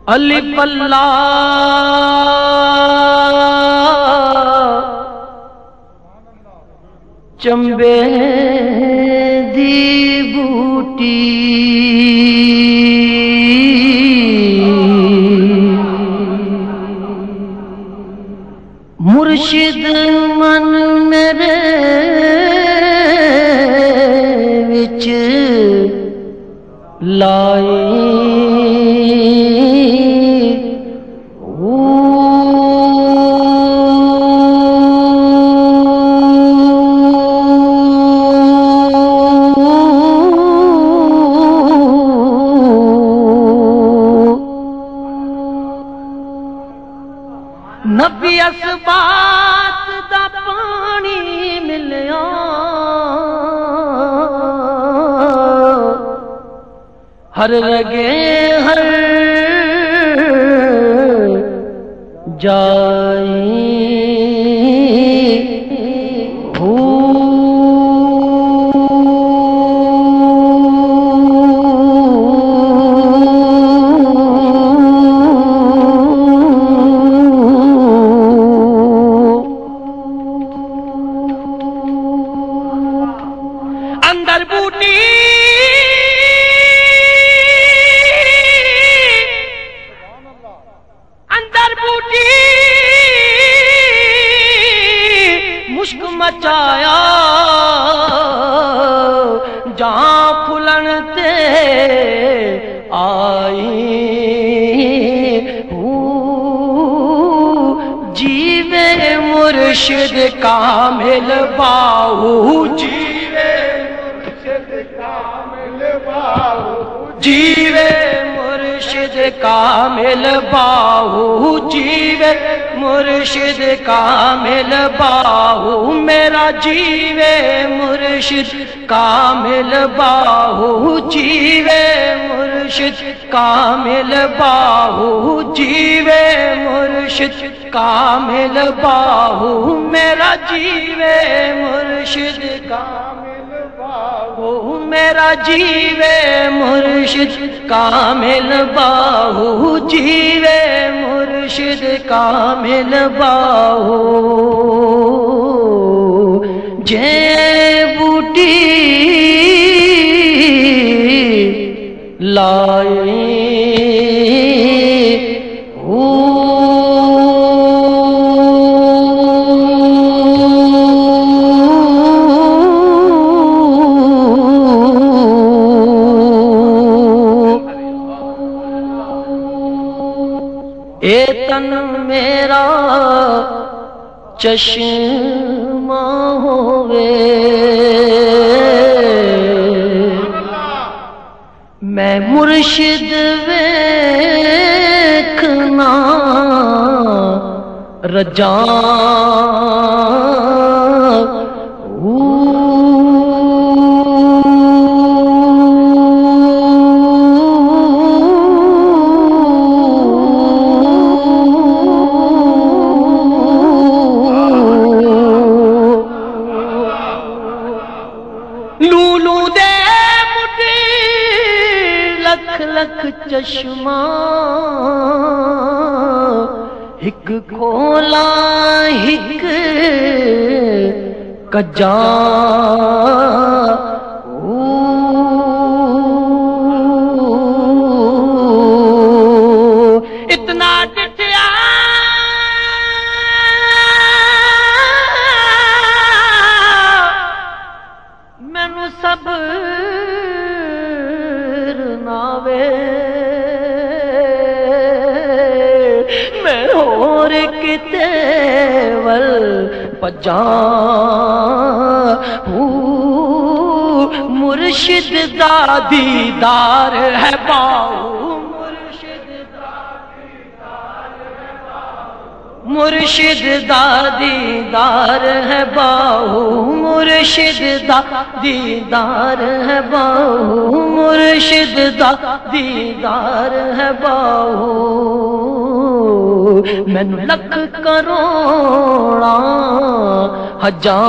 الف اللہ چمبے دی بوٹی مرشد من میرے وچ لائی نبی اسبات دا پانی ملیا ہر لگے ہر جائی اندر بوٹی اندر بوٹی مشک مچایا جہاں پھلن تے آئی جیوے مرشد کامل باہو جیوے مرشد کامل باہو جیوے مرشد کامل باہو میرا جیوے مرشد کامل باہو جیوے مرشد کامل باہو جیوے مرشد کامل باہو میرا جیوے مرشد کامل باہو میرا جیوے مرشد کامل باہو جیوے مرشد کامل باہو جے بوٹی لائی اے تن میرا چشمہ ہووے میں مرشد ویکھنا رجاں لولو دے مٹی لکھ لکھ چشمہ ہک کھولا ہک کجاں اتنا ڈٹیا مینو صبر ناوے میں اور کتے ول پجاں مرشد دا دیدار ہے باہو مرشد دا دیدار ہے باہو مرشد دا دیدار ہے باہو مرشد دا دیدار ہے باہو مینو لکھ کروڑا ہزار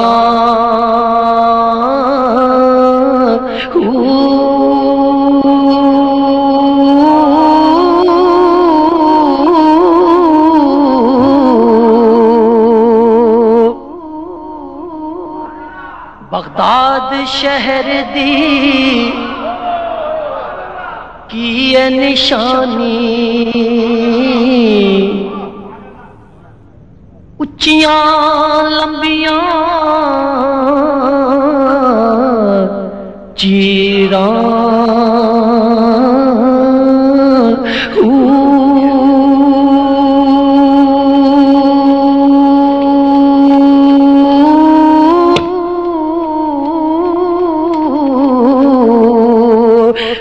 شہر دی کی ہے نشانی اچیاں لمبیاں چیراں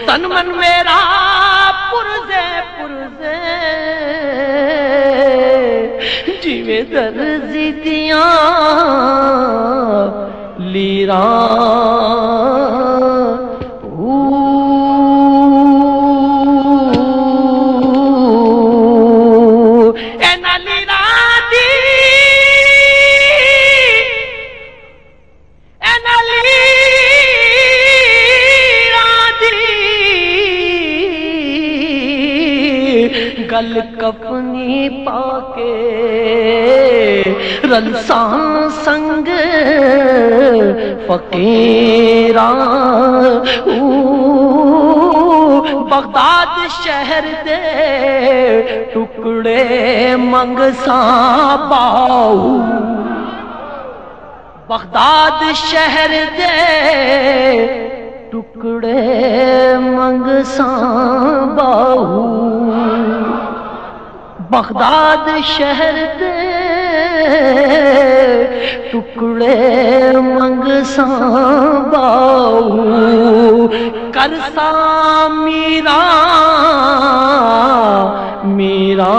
تن من میرا پرزے پرزے جیویں درزی دیاں لیراں گل کفنی پاکے رلساں سنگ فقیراں بغداد شہر دے ٹکڑے منگساں باؤ بغداد شہر دے ٹکڑے منگساں باؤ بغداد شہر دے ٹکڑے منگساں باؤ کرساں میرا میرا